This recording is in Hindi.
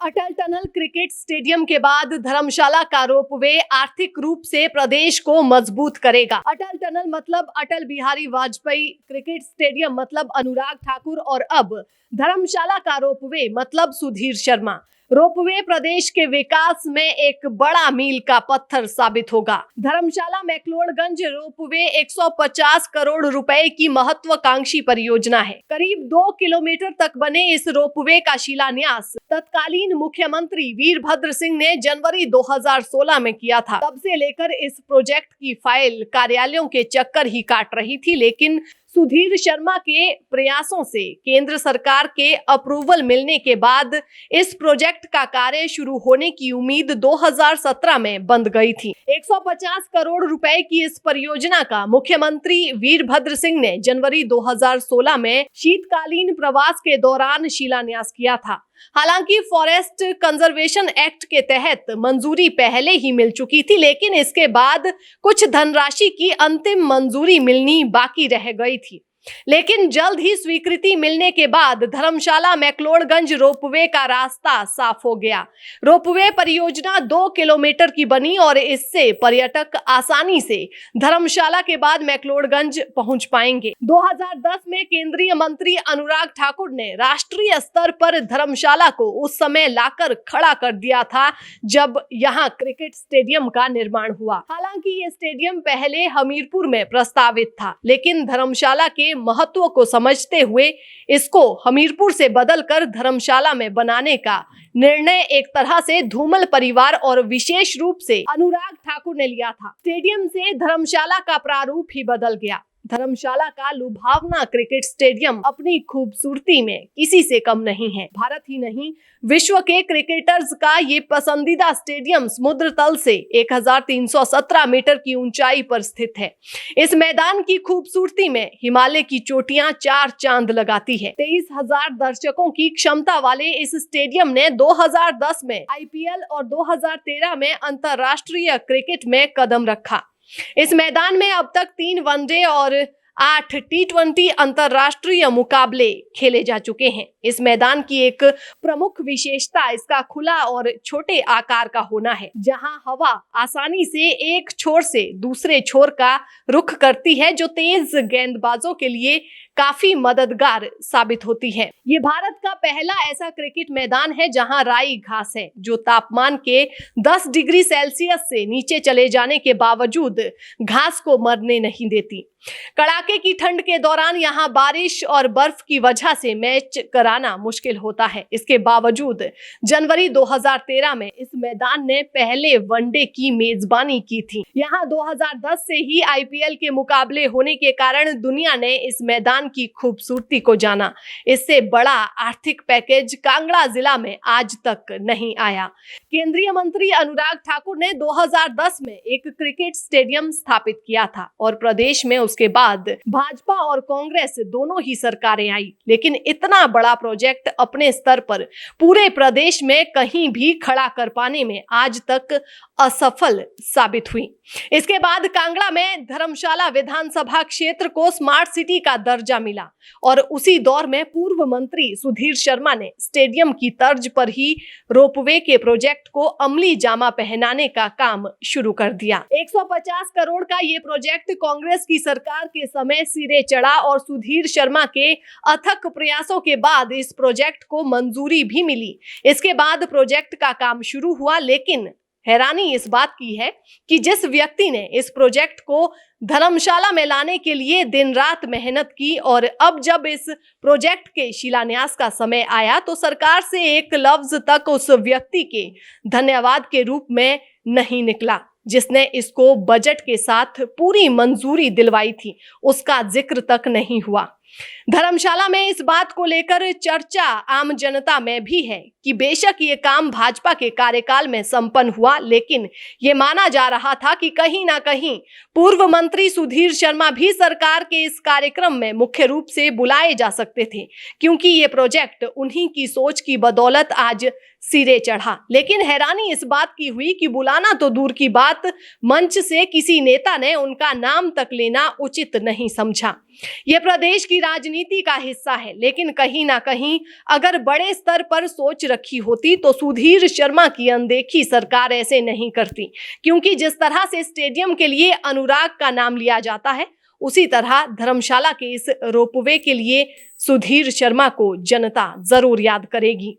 अटल टनल क्रिकेट स्टेडियम के बाद धर्मशाला का रोपवे आर्थिक रूप से प्रदेश को मजबूत करेगा। अटल टनल मतलब अटल बिहारी वाजपेयी, क्रिकेट स्टेडियम मतलब अनुराग ठाकुर और अब धर्मशाला का रोपवे मतलब सुधीर शर्मा। रोपवे प्रदेश के विकास में एक बड़ा मील का पत्थर साबित होगा। धर्मशाला मैक्लोडगंज रोपवे 150 करोड़ रुपए की महत्वाकांक्षी परियोजना है। करीब 2 किलोमीटर तक बने इस रोपवे का शिलान्यास तत्कालीन मुख्यमंत्री वीरभद्र सिंह ने जनवरी 2016 में किया था। तब से लेकर इस प्रोजेक्ट की फाइल कार्यालयों के चक्कर ही काट रही थी, लेकिन सुधीर शर्मा के प्रयासों से केंद्र सरकार के अप्रूवल मिलने के बाद इस प्रोजेक्ट का कार्य शुरू होने की उम्मीद 2017 में बंद गई थी। 150 करोड़ रुपए की इस परियोजना का मुख्यमंत्री वीरभद्र सिंह ने जनवरी 2016 में शीतकालीन प्रवास के दौरान शिलान्यास किया था। हालांकि फॉरेस्ट कंजर्वेशन एक्ट के तहत मंजूरी पहले ही मिल चुकी थी, लेकिन इसके बाद कुछ धनराशि की अंतिम मंजूरी मिलनी बाकी रह गई थी। लेकिन जल्द ही स्वीकृति मिलने के बाद धर्मशाला मैक्लोडगंज रोपवे का रास्ता साफ हो गया। रोपवे परियोजना 2 किलोमीटर की बनी और इससे पर्यटक आसानी से धर्मशाला के बाद मैक्लोडगंज पहुंच पाएंगे। 2010 में केंद्रीय मंत्री अनुराग ठाकुर ने राष्ट्रीय स्तर पर धर्मशाला को उस समय लाकर खड़ा कर दिया था जब यहाँ क्रिकेट स्टेडियम का निर्माण हुआ। हालांकि ये स्टेडियम पहले हमीरपुर में प्रस्तावित था, लेकिन धर्मशाला के महत्व को समझते हुए इसको हमीरपुर से बदलकर धर्मशाला में बनाने का निर्णय एक तरह से धूमल परिवार और विशेष रूप से अनुराग ठाकुर ने लिया था। स्टेडियम से धर्मशाला का प्रारूप ही बदल गया। धर्मशाला का लुभावना क्रिकेट स्टेडियम अपनी खूबसूरती में किसी से कम नहीं है। भारत ही नहीं, विश्व के क्रिकेटर्स का ये पसंदीदा स्टेडियम समुद्र तल से 1317 मीटर की ऊंचाई पर स्थित है। इस मैदान की खूबसूरती में हिमालय की चोटियां 4 चांद लगाती है। 23,000 दर्शकों की क्षमता वाले इस स्टेडियम ने 2010 में आईपीएल और 2013 में अंतरराष्ट्रीय क्रिकेट में कदम रखा। इस मैदान में अब तक 3 वनडे और 8 टी20 अंतरराष्ट्रीय मुकाबले खेले जा चुके हैं। इस मैदान की एक प्रमुख विशेषता इसका खुला और छोटे आकार का होना है, जहां हवा आसानी से एक छोर से दूसरे छोर का रुख करती है, जो तेज गेंदबाजों के लिए काफी मददगार साबित होती है। ये भारत का पहला ऐसा क्रिकेट मैदान है जहां राई घास है, जो तापमान के 10 डिग्री सेल्सियस से नीचे चले जाने के बावजूद घास को मरने नहीं देती। कड़ाके की ठंड के दौरान यहाँ बारिश और बर्फ की वजह से मैच कराना मुश्किल होता है। इसके बावजूद जनवरी 2013 में इस मैदान ने पहले वनडे की मेजबानी की थी। यहाँ 2010 से ही आईपीएल के मुकाबले होने के कारण दुनिया ने इस मैदान की खूबसूरती को जाना। इससे बड़ा आर्थिक पैकेज कांगड़ा जिला में आज तक नहीं आया। केंद्रीय मंत्री अनुराग ठाकुर ने 2010 में एक क्रिकेट स्टेडियम स्थापित किया था और प्रदेश में उसके बाद भाजपा और कांग्रेस दोनों ही सरकारें आई, लेकिन इतना बड़ा प्रोजेक्ट अपने स्तर पर पूरे प्रदेश में कहीं भी खड़ा कर पाने में आज तक असफल साबित हुई। इसके बाद कांगड़ा में धर्मशाला विधानसभा क्षेत्र को स्मार्ट सिटी का दर्जा मिला और उसी दौर में पूर्व मंत्री सुधीर शर्मा ने स्टेडियम की तर्ज पर ही रोपवे के प्रोजेक्ट को अमली जामा पहनाने का काम शुरू कर दिया। 150 करोड़ का ये प्रोजेक्ट कांग्रेस की सरकार के समय सिरे चढ़ा और सुधीर शर्मा के अथक प्रयासों के बाद इस प्रोजेक्ट को मंजूरी भी मिली। इसके बाद प्रोजेक्ट का काम शुरू हुआ, लेकिन हैरानी इस बात की है कि जिस व्यक्ति ने इस प्रोजेक्ट को धर्मशाला में लाने के लिए दिन रात मेहनत की और अब जब इस प्रोजेक्ट के शिलान्यास का समय आया तो सरकार से एक लफ्ज तक उस व्यक्ति के धन्यवाद के रूप में नहीं निकला, जिसने इसको बजट के साथ पूरी मंजूरी दिलवाई थी, उसका जिक्र तक नहीं हुआ। धर्मशाला में इस बात को लेकर चर्चा आम जनता में भी है कि बेशक ये काम भाजपा के कार्यकाल में संपन्न हुआ, लेकिन ये माना जा रहा था कि कहीं ना कहीं पूर्व मंत्री सुधीर शर्मा भी सरकार के इस कार्यक्रम में मुख्य रूप से बुलाए जा सकते थे, क्योंकि ये प्रोजेक्ट उन्हीं की सोच की बदौलत आज सिरे चढ़ा। लेकिन हैरानी इस बात की हुई कि बुलाना तो दूर की बात, मंच से किसी नेता ने उनका नाम तक लेना उचित नहीं समझा। ये प्रदेश की की राजनीति का हिस्सा है, लेकिन कहीं ना कहीं अगर बड़े स्तर पर सोच रखी होती तो सुधीर शर्मा की अनदेखी सरकार ऐसे नहीं करती, क्योंकि जिस तरह से स्टेडियम के लिए अनुराग का नाम लिया जाता है, उसी तरह धर्मशाला के इस रोपवे के लिए सुधीर शर्मा को जनता जरूर याद करेगी।